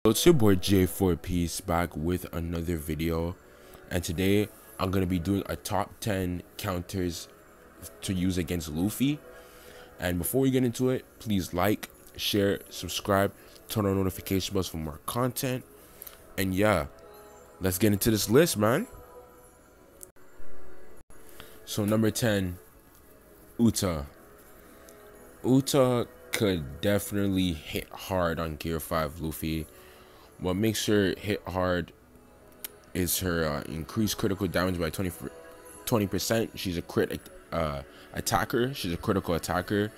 So it's your boy jforpiece back with another video, and today I'm gonna be doing a top 10 counters to use against Luffy. And before we get into it, please like, share, subscribe, turn on notification bells for more content. And yeah, let's get into this list, man. So number 10, Uta. Uta could definitely hit hard on Gear 5 Luffy. What makes her hit hard is her increased critical damage by 20%. She's a crit attacker. She's a critical attacker.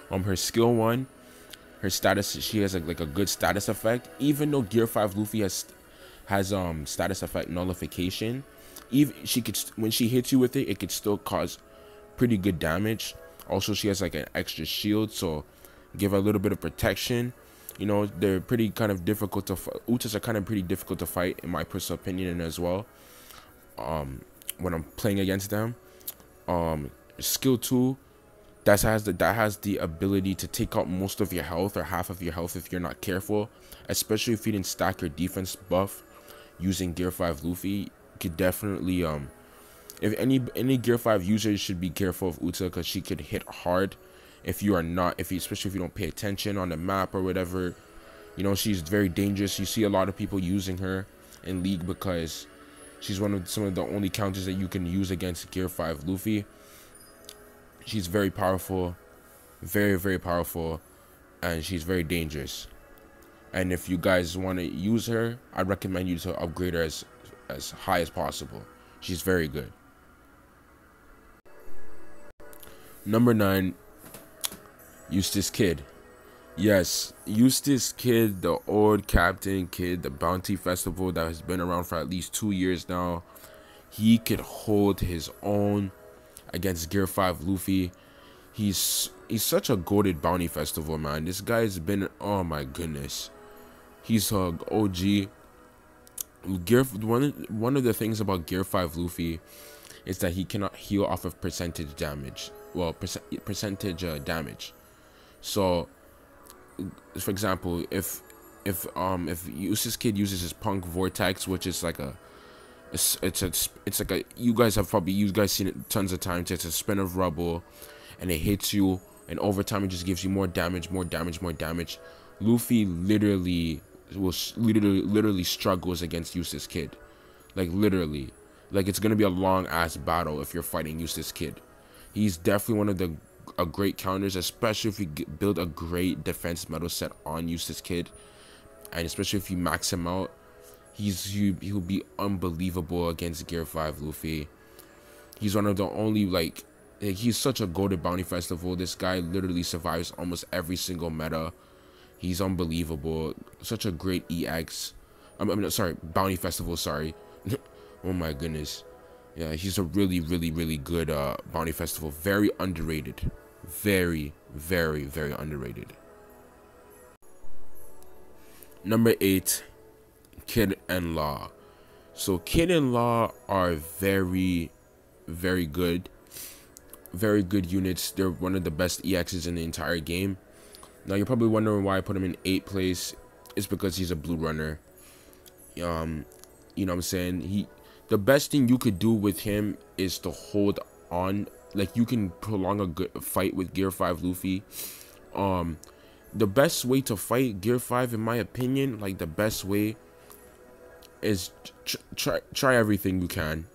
Her skill 1, her status, she has like a good status effect. Even though Gear 5 Luffy has status effect nullification, even she could, when she hits you with it, it could still cause pretty good damage. Also, she has like an extra shield, so give her a little bit of protection. You know, they're pretty kind of difficult to fight. Utas are kind of pretty difficult to fight, in my personal opinion, as well. When I'm playing against them, skill 2, that has the ability to take out most of your health or half of your health if you're not careful. Especially if you didn't stack your defense buff using Gear 5 Luffy, you could definitely if any Gear 5 user should be careful of Uta, because she could hit hard. If you are not, especially if you don't pay attention on the map or whatever, you know, she's very dangerous. You see a lot of people using her in League because she's some of the only counters that you can use against Gear 5 Luffy. She's very powerful, very powerful, and she's very dangerous. And if you guys want to use her, I'd recommend you to upgrade her as high as possible. She's very good. Number 9, Eustace Kid. Yes, Eustace Kid, the old Captain Kid, the Bounty Festival that has been around for at least 2 years now. He could hold his own against Gear 5 Luffy. He's such a goated Bounty Festival, man. This guy's been, oh my goodness, he's a OG. One of the things about Gear 5 Luffy is that he cannot heal off of percentage damage. Well, percentage damage. So, for example, if Eustace Kid uses his Punk Vortex, which is like it's like a, you guys seen it tons of times. It's a spin of rubble, and it hits you, and over time it just gives you more damage. Luffy literally struggles against Eustace Kid, like literally, like it's gonna be a long ass battle if you're fighting Eustace Kid. He's definitely one of the great counters, especially if you build a great defense metal set on Eustace Kid, and especially if you max him out, he'll be unbelievable against Gear 5 Luffy. He's one of the only, like he's such a goated Bounty Festival. This guy literally survives almost every single meta. He's unbelievable. Such a great EX. Bounty Festival, sorry. Oh my goodness. Yeah, he's a really good Bounty Festival. Very underrated. Very underrated. Number 8, Kid and Law. So Kid and Law are very good. Very good units. They're one of the best EXs in the entire game. Now you're probably wondering why I put him in 8th place. It's because he's a blue runner. You know what I'm saying? The best thing you could do with him is to hold on. Like, you can prolong a good fight with Gear 5 Luffy. The best way to fight Gear 5, in my opinion, like the best way is try everything you can.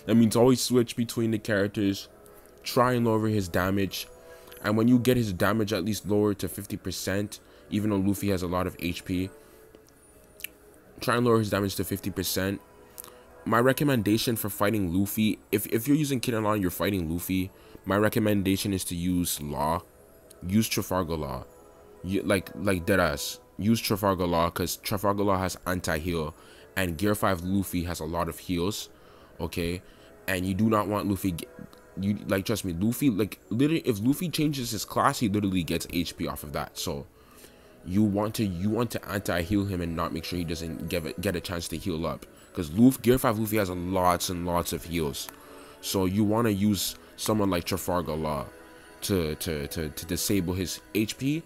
That means always switch between the characters. Try and lower his damage. And when you get his damage at least lowered to 50%, even though Luffy has a lot of HP, try and lower his damage to 50%. My recommendation for fighting Luffy, if you're using Kid and Law and you're fighting Luffy, my recommendation is to use Law. Use Trafalgar Law. Like deadass. Use Trafalgar Law, because Trafalgar Law has anti-heal, and Gear 5 Luffy has a lot of heals. Okay? And you do not want Luffy... trust me, Luffy, like, literally, if Luffy changes his class, he literally gets HP off of that. So you want to anti-heal him and not make sure he doesn't get a chance to heal up, because Gear 5 Luffy has lots and lots of heals. So you want to use someone like Trafalgar Law to disable his HP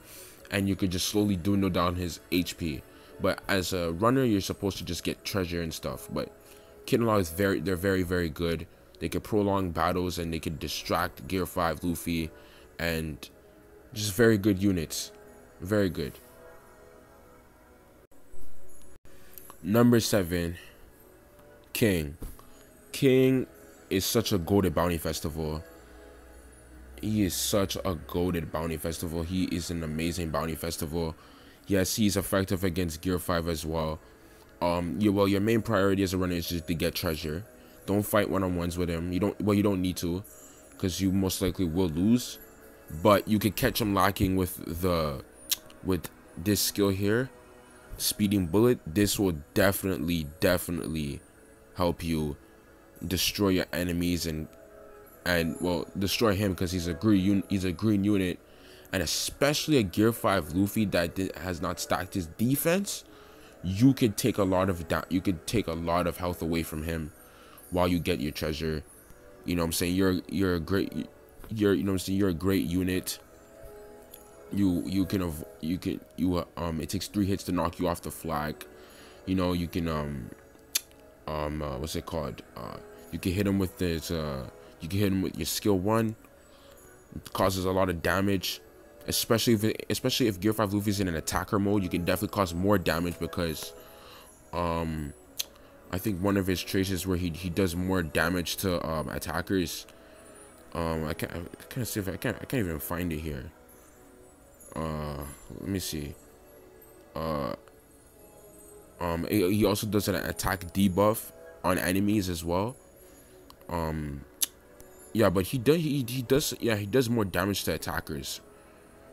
and you could just slowly dwindle down his HP. But as a runner, you're supposed to just get treasure and stuff. But Kid and Law is they're very good. They could prolong battles and they could distract Gear 5 Luffy, and just very good units. Very good. Number 7, King. King is such a goated bounty festival. He is such a goated bounty festival. He is an amazing bounty festival. Yes, he's effective against Gear 5 as well. Your main priority as a runner is just to get treasure. Don't fight one-on-ones with him. You don't need to, because you most likely will lose. But you could catch him lacking with this skill here, Speeding Bullet. This will definitely help you destroy your enemies and well, destroy him, because he's a green unit, and especially a Gear 5 Luffy that has not stacked his defense. You could take a lot of health away from him while you get your treasure. You know what I'm saying? You're a great unit. It takes 3 hits to knock you off the flag. You know, you can what's it called? You can hit him with this you can hit him with your skill 1. It causes a lot of damage. Especially if Gear 5 Luffy's in an attacker mode, you can definitely cause more damage, because I think one of his traits is where he does more damage to attackers. I can't see if I can't even find it here. Let me see. He also does an attack debuff on enemies as well. Yeah, but he does more damage to attackers.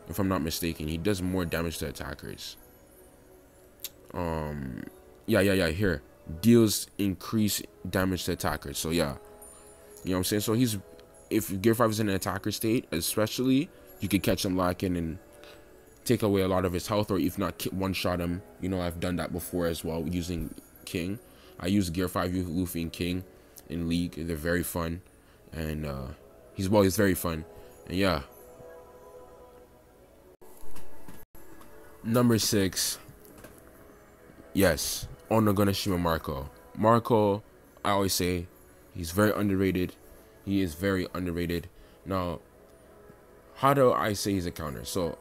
If I'm not mistaken, he does more damage to attackers. Yeah, here. Deals increased damage to attackers. So yeah. You know what I'm saying? So if Gear 5 is in an attacker state, especially, you could catch him lacking and take away a lot of his health, or if not, one-shot him. You know, I've done that before as well using King. I use Gear 5 Luffy and King in League. They're very fun. And he's very fun. And yeah. Number 6, yes, Onogashima Marco. Marco, I always say, he's very underrated. He is very underrated. Now, how do I say he's a counter? So,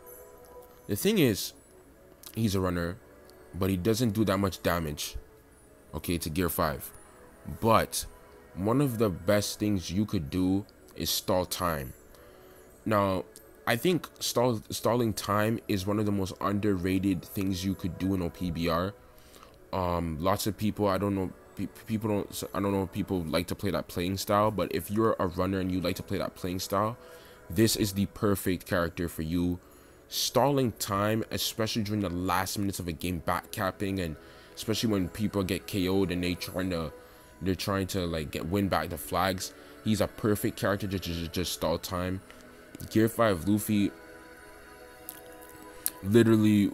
the thing is, he's a runner, but he doesn't do that much damage, okay, to Gear 5. But one of the best things you could do is stall time. Now, I think stalling time is one of the most underrated things you could do in OPBR. Lots of people, I don't know if people like to play that playing style, but if you're a runner and you like to play that playing style, this is the perfect character for you. Stalling time, especially during the last minutes of a game, backcapping, and especially when people get KO'd and they're trying to like win back the flags. He's a perfect character to just stall time. Gear 5 Luffy, literally,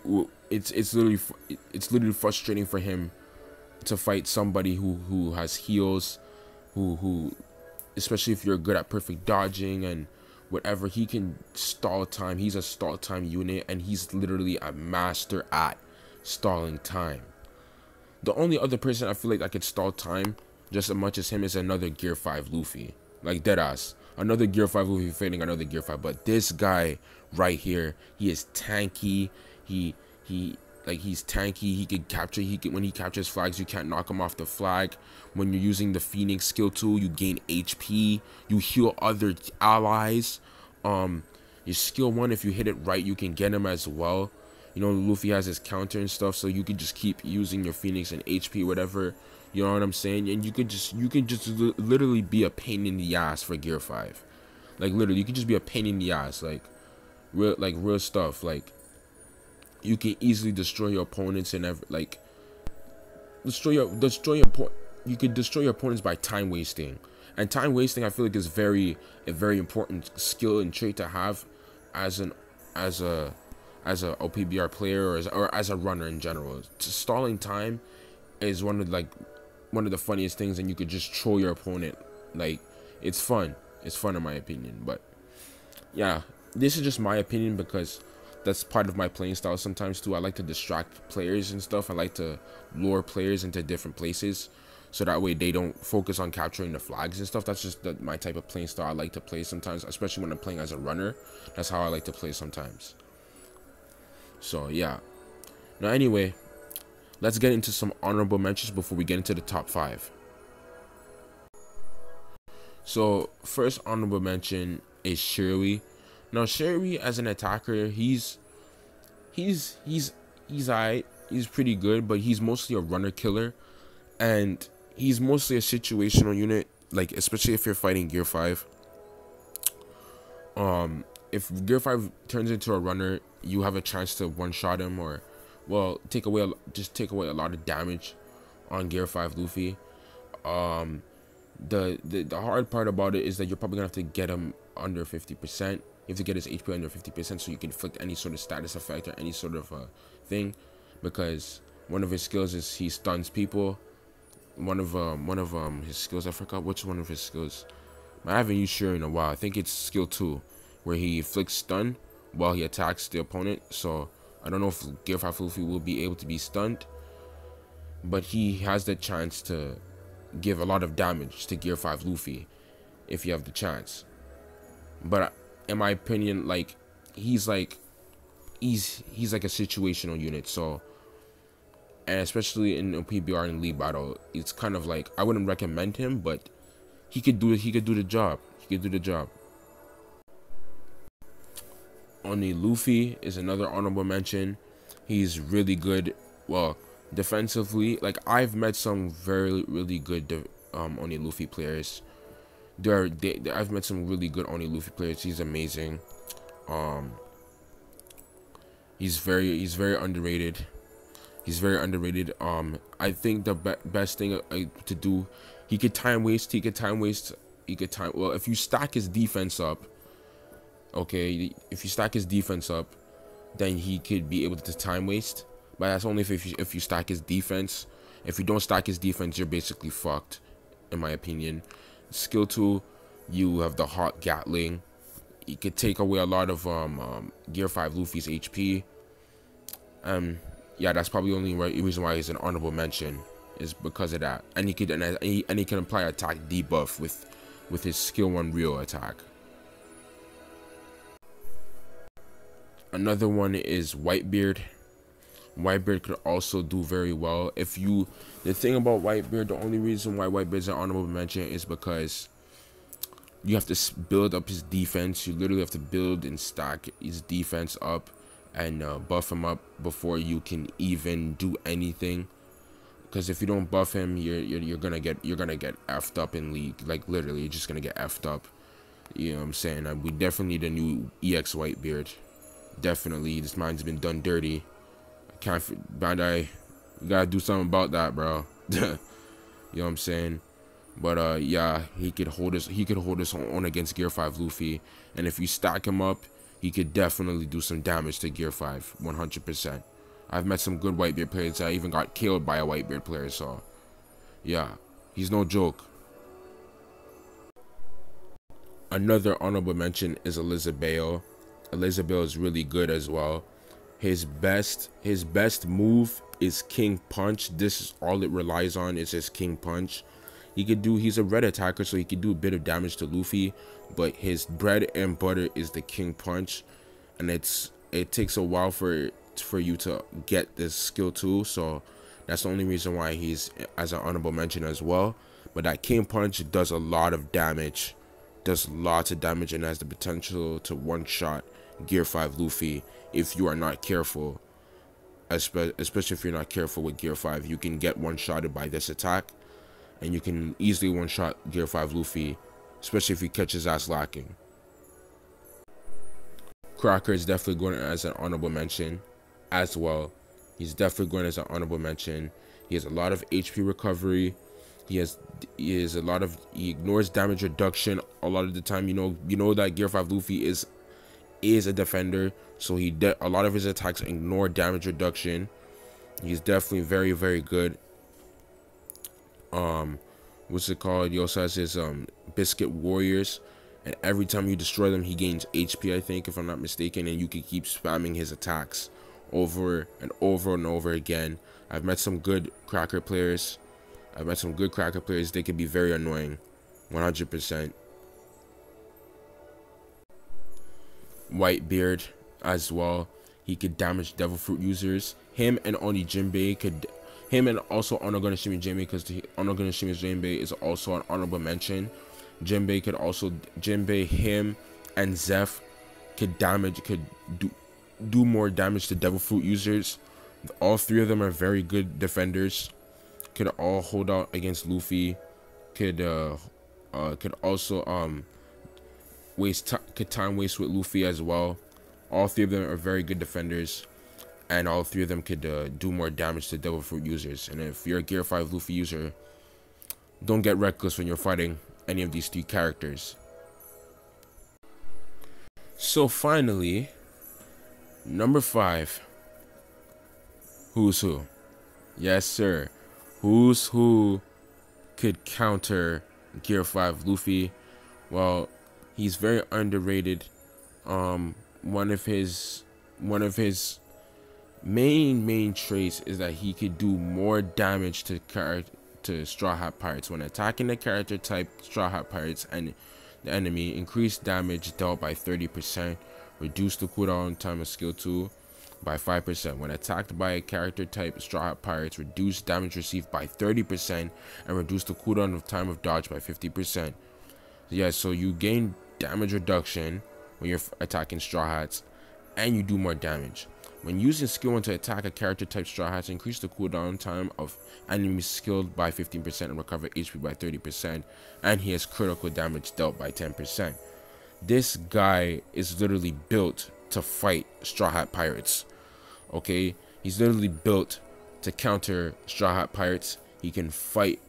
it's literally frustrating for him to fight somebody who has heals, who especially if you're good at perfect dodging and whatever. He can stall time. He's a stall time unit, and he's literally a master at stalling time. The only other person I feel like I could stall time just as much as him is another Gear 5 Luffy, like deadass. Another Gear 5 Luffy fighting another Gear 5, but this guy right here, he is tanky. He's tanky. He can capture. When he captures flags, you can't knock him off the flag. When you're using the Phoenix skill tool, you gain HP. You heal other allies. Your skill 1, if you hit it right, you can get him as well. You know, Luffy has his counter and stuff, so you can just keep using your Phoenix and HP, whatever. You know what I'm saying? And you can just literally be a pain in the ass for Gear 5. Like literally, you can just be a pain in the ass, like real stuff. Like you can easily destroy your opponents and you could destroy your opponents by time wasting. And time wasting, I feel like, is a very important skill and trait to have as a OPBR player or as a runner in general. Stalling time is one of the funniest things, and you could just troll your opponent. Like, it's fun in my opinion. But yeah, this is just my opinion, because that's part of my playing style sometimes too. I like to distract players and stuff. I like to lure players into different places, so that way they don't focus on capturing the flags and stuff. That's just my type of playing style I like to play sometimes, especially when I'm playing as a runner. That's how I like to play sometimes. So yeah. Now anyway, let's get into some honorable mentions before we get into the top 5. So first honorable mention is Shirley. Now Shirley as an attacker, he's alright. He's pretty good, but he's mostly a runner killer, and he's mostly a situational unit. Like especially if you're fighting Gear 5. If Gear 5 turns into a runner, you have a chance to one-shot him, or well, take away a lot of damage on Gear 5 Luffy. The hard part about it is that you're probably gonna have to get him under 50%. You have to get his HP under 50% so you can inflict any sort of status effect or any sort of thing, because one of his skills is he stuns people. One of his skills, I forgot which one of his skills. I haven't used Shuri in a while. I think it's skill 2, where he inflicts stun while he attacks the opponent. So I don't know if Gear 5 Luffy will be able to be stunned, but he has the chance to give a lot of damage to Gear 5 Luffy if you have the chance. But in my opinion, like he's like a situational unit. So, and especially in a PBR and League battle, it's kind of like I wouldn't recommend him, but he could do the job. He could do the job. Oni Luffy is another honorable mention. He's really good. Well, defensively, like I've met some really good Oni Luffy players. I've met some really good Oni Luffy players. He's amazing. He's very underrated. He's very underrated. I think the best thing to do, he could time waste. Well, if you stack his defense up, okay, if you stack his defense up, then he could be able to time waste. But that's only if you stack his defense. If you don't stack his defense, you're basically fucked, in my opinion. Skill 2, you have the hot Gatling. You could take away a lot of Gear 5 Luffy's HP. Yeah, that's probably the only reason why he's an honorable mention, is because of that. And he can apply attack debuff with his skill 1 real attack. Another one is Whitebeard. Whitebeard could also do very well. The thing about Whitebeard, the only reason why Whitebeard's an honorable mention is because you have to build up his defense. You literally have to build and stack his defense up and buff him up before you can even do anything. Because if you don't buff him, you're gonna get effed up in League. Like literally, you're just gonna get effed up. You know what I'm saying? We definitely need a new EX Whitebeard. Definitely, this man's been done dirty. Bandai, you gotta do something about that, bro. You know what I'm saying? But yeah, he could hold us on against Gear 5 Luffy, and if you stack him up, he could definitely do some damage to Gear 5, 100%. I've met some good Whitebeard players. I even got killed by a Whitebeard player, so yeah, he's no joke. Another honorable mention is Elizabeth. Elizabeth is really good as well. His best move is King Punch. This is all it relies on, is his King Punch. He's a red attacker, so he can do a bit of damage to Luffy, but his bread and butter is the King Punch, and it takes a while for you to get this skill too, so that's the only reason why he's as an honorable mention as well. But that King Punch does a lot of damage, and has the potential to one-shot Gear 5 Luffy if you are not careful. Especially if you're not careful with Gear 5, you can get one-shotted by this attack, and you can easily one-shot Gear 5 Luffy, especially if he catches his ass lacking. Crocker is definitely going as an honorable mention as well. He's definitely going as an honorable mention. He has a lot of HP recovery. He ignores damage reduction a lot of the time. You know that Gear 5 Luffy is a defender, so a lot of his attacks ignore damage reduction. He's definitely very, very good. What's it called? He also has his Biscuit Warriors, and every time you destroy them, he gains HP, I think, if I'm not mistaken, and you can keep spamming his attacks over and over and over again. I've met some good cracker players. They can be very annoying. 100%. Whitebeard as well. He could damage Devil Fruit users. Him and Oni Jinbei could. Him and also Onogashimi Jinbei, because Onogashimi Jinbei is also an honorable mention. Jinbei, him, and Zeph could do more damage to Devil Fruit users. All three of them are very good defenders. Could all hold out against Luffy. Could also time waste with Luffy as well. All three of them are very good defenders, and all three of them could do more damage to Devil Fruit users. And if you're a Gear 5 Luffy user, don't get reckless when you're fighting any of these three characters. So finally, number 5. Who's Who? Yes, sir. Who's Who could counter Gear 5 Luffy? Well, he's very underrated. One of his main traits is that he could do more damage to Straw Hat Pirates when attacking the character type Straw Hat Pirates and the enemy. Increase damage dealt by 30%. Reduce the cooldown time of skill 2 by 5%. When attacked by a character type Straw Hat Pirates, reduce damage received by 30% and reduce the cooldown of time of dodge by 50%. Yeah, so you gain damage reduction when you're attacking Straw Hats, and you do more damage. When using skill 1 to attack a character type Straw Hats, increase the cooldown time of enemies skilled by 15% and recover HP by 30%, and he has critical damage dealt by 10%. This guy is literally built to fight Straw Hat Pirates. Okay, he's literally built to counter Straw Hat Pirates. He can fight.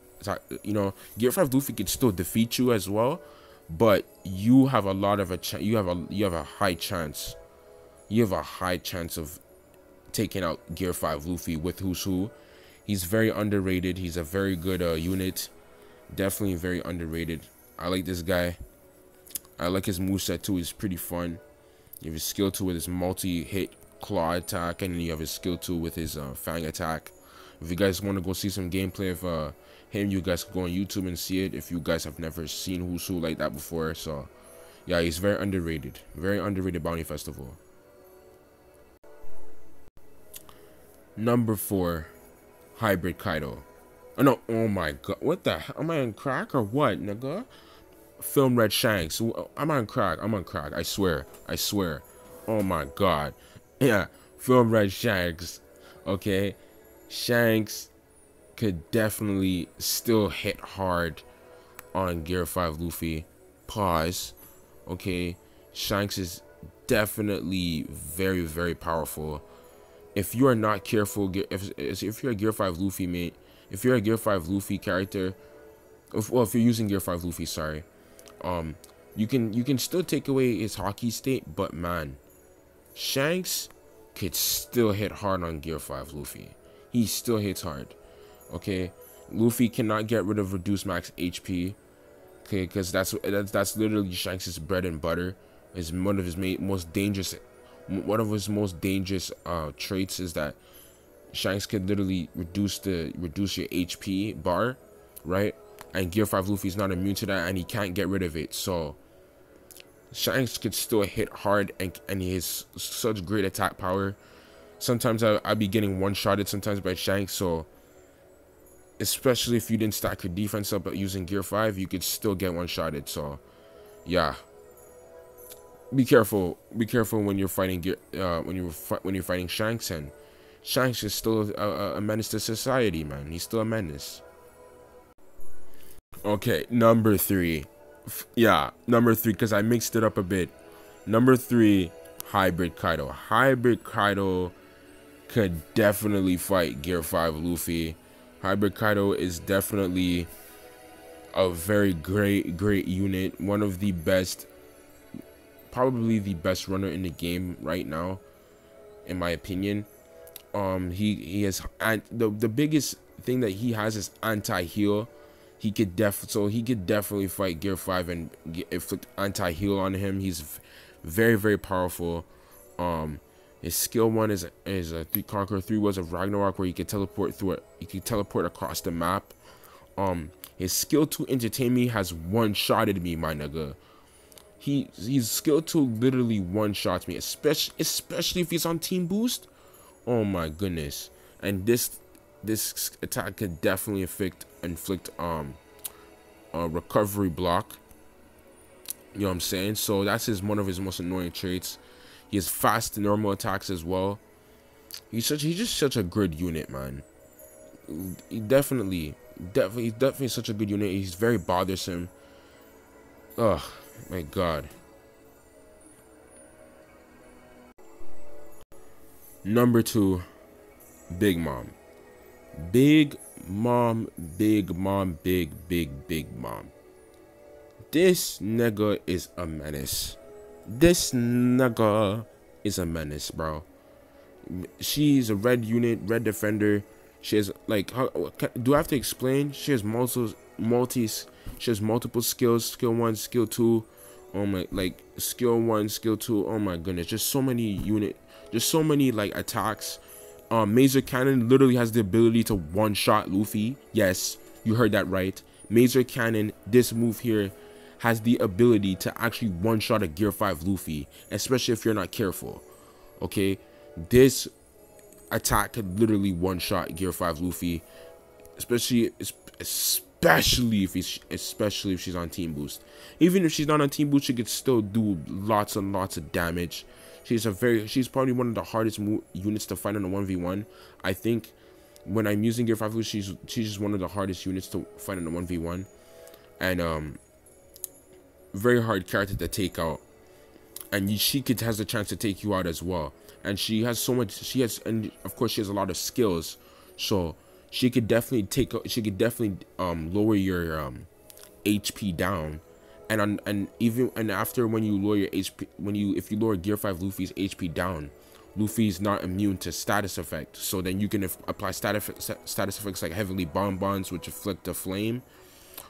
You know, Gear 5 Luffy can still defeat you as well, but you have a lot of you have a high chance of taking out Gear 5 Luffy with Who's Who. He's very underrated. He's a very good unit. Definitely very underrated. I like this guy. I like his moveset too. He's pretty fun. You have his skill 2 with his multi-hit claw attack, and then you have his skill 2 with his fang attack. If you guys want to go see some gameplay of him, you guys can go on YouTube and see it if you guys have never seen Who's Who like that before. So yeah, he's very underrated bounty festival. Number 4, Hybrid Kaido. Oh no, oh my god, what the hell? Am I on crack or what, nigga? Film Red Shanks. I'm on crack. I swear. Oh my god. Yeah, Film Red Shanks. Okay, Shanks could definitely still hit hard on Gear 5 Luffy. Pause. Okay, Shanks is definitely very powerful. If you are not careful, if you're a Gear 5 Luffy mate, if you're a Gear 5 Luffy character, if you're using Gear 5 Luffy, sorry, you can still take away his hockey state, but man, Shanks could still hit hard on Gear 5 Luffy. He still hits hard. Okay, Luffy cannot get rid of reduced max HP. Okay, because that's literally Shanks' bread and butter. Is one of his most dangerous traits is that Shanks can literally reduce your HP bar, right? And Gear 5 Luffy is not immune to that, and he can't get rid of it. So Shanks could still hit hard, and he has such great attack power. Sometimes I'd be getting one-shotted sometimes by Shanks, so especially if you didn't stack your defense up using Gear 5, you could still get one-shotted. So yeah, be careful when you're fighting when you're fighting Shanks. And Shanks is still a menace to society, man. He's still a menace. Okay, number 3. Yeah, number 3, because I mixed it up a bit. Number 3, Hybrid Kaido. Hybrid Kaido could definitely fight Gear 5 Luffy. Hybrid Kaido is definitely a very great unit. One of the best, probably the best runner in the game right now, in my opinion. He has, and the biggest thing that he has is anti-heal. he could definitely fight Gear 5 and inflict anti-heal on him. He's very, very powerful. His skill 1 is a conquer 3 was of Ragnarok, where you can teleport through it. You can teleport across the map. His skill 2 entertain me has one-shotted me, my nigga. He's skill 2 literally one-shots me, especially if he's on team boost. Oh my goodness. And this attack could definitely inflict a recovery block. You know what I'm saying? So that's one of his most annoying traits. He has fast normal attacks as well. He's just such a good unit, man. He's definitely such a good unit. He's very bothersome. Oh my god. Number 2, Big Mom. Big Mom. Big Mom. Big Mom. This nigga is a menace. This nigga is a menace, bro. She's a red unit, red defender. She has, like, do I have to explain? She has she has multiple skills. Skill 1, skill 2. Oh my, like, skill 1, skill 2. Oh my goodness, just so many just so many like attacks. Maser Cannon literally has the ability to one-shot Luffy. Yes, you heard that right. Maser Cannon, this move here, has the ability to actually one-shot a Gear 5 Luffy, especially if you're not careful. Okay, this attack could literally one-shot Gear 5 Luffy, especially if she's on team boost. Even if she's not on team boost, she could still do lots and lots of damage. She's probably one of the hardest units to fight on a 1v1. I think when I'm using Gear 5 Luffy, she's just one of the hardest units to fight on a 1v1, and very hard character to take out. And she has the chance to take you out as well. And she has so much. And of course she has a lot of skills, so she could definitely lower your HP down. And after when you lower your HP, if you lower Gear 5 Luffy's HP down, Luffy's not immune to status effect. So then you can apply status effects like Heavenly Bonbons, which inflict a flame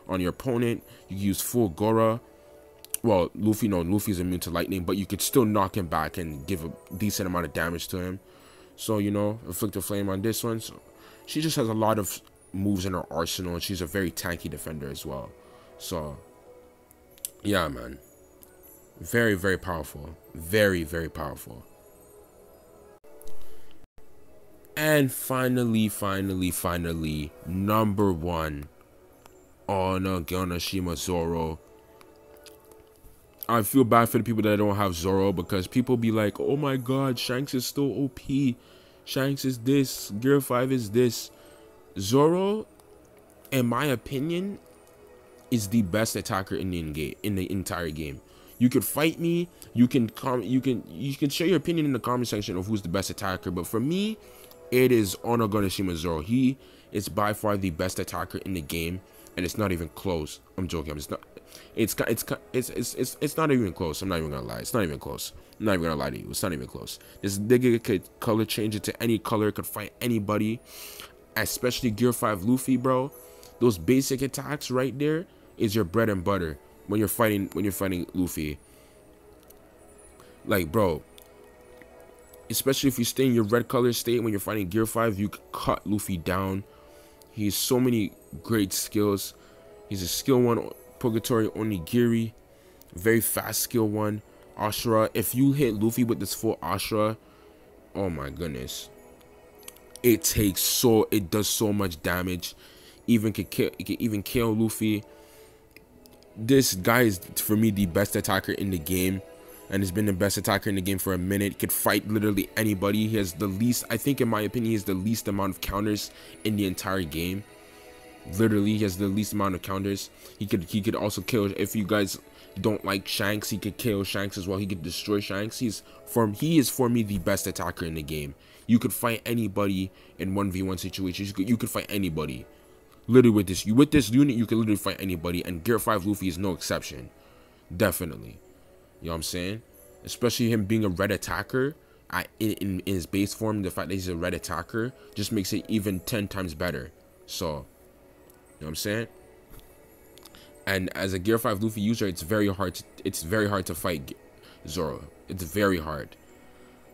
on your opponent. You use full Gora. Well, Luffy's immune to lightning, but you could still knock him back and give a decent amount of damage to him. So, you know, inflict a flame on this one. So she just has a lot of moves in her arsenal, and she's a very tanky defender as well. So yeah, man, very, very powerful. Very, very powerful. And finally, number 1, Onigashima Zoro. I feel bad for the people that don't have Zoro, because people be like, oh my god, Shanks is still OP. Shanks is this. Gear 5 is this. Zoro, in my opinion, is the best attacker in the entire game. You could fight me. You can share your opinion in the comment section of who's the best attacker. But for me, it is Onigashima Zoro. He is by far the best attacker in the game, and it's not even close. I'm joking. It's not. It's not even close. I'm not even gonna lie. It's not even close. I'm not even gonna lie to you. It's not even close. This nigga could color change it to any color. Could fight anybody, especially Gear 5 Luffy, bro. Those basic attacks right there is your bread and butter when you're fighting Luffy. Like, bro, especially if you stay in your red color state when you're fighting Gear 5, you can cut Luffy down. He has so many great skills. He's a skill 1 Purgatory Onigiri, very fast skill 1 Ashura. If you hit Luffy with this full Ashura, oh my goodness, it does so much damage. It can even kill Luffy. This guy is, for me, the best attacker in the game, and has been the best attacker in the game for a minute. Could fight literally anybody. He has the least, I think in my opinion, he has the least amount of counters in the entire game. Literally, he has the least amount of counters. He could also kill, if you guys don't like Shanks, he could kill Shanks as well. He could destroy Shanks. He is for me the best attacker in the game. You could fight anybody in 1v1 situations. You could fight anybody. Literally with this unit, you can literally fight anybody, and Gear 5 Luffy is no exception. Definitely. You know what I'm saying? Especially him being a red attacker in his base form, the fact that he's a red attacker just makes it even 10 times better. So, you know what I'm saying? And as a Gear 5 Luffy user, it's very hard to fight Zoro. It's very hard.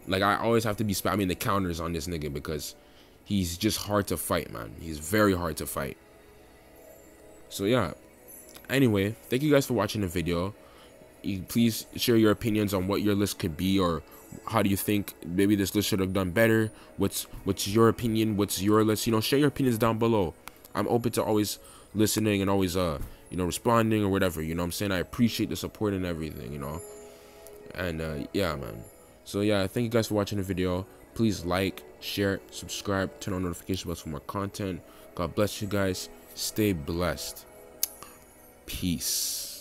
Like, I always have to be spamming the counters on this nigga because he's just hard to fight, man. He's very hard to fight. So yeah. Anyway, thank you guys for watching the video. Please share your opinions on what your list could be, or how do you think maybe this list should have done better. What's your opinion? What's your list? You know, share your opinions down below. I'm open to always listening and always you know, responding or whatever. You know what I'm saying? I appreciate the support and everything, you know. And yeah, man. So yeah, thank you guys for watching the video. Please like, share, subscribe, turn on notification bells for more content. God bless you guys. Stay blessed. Peace.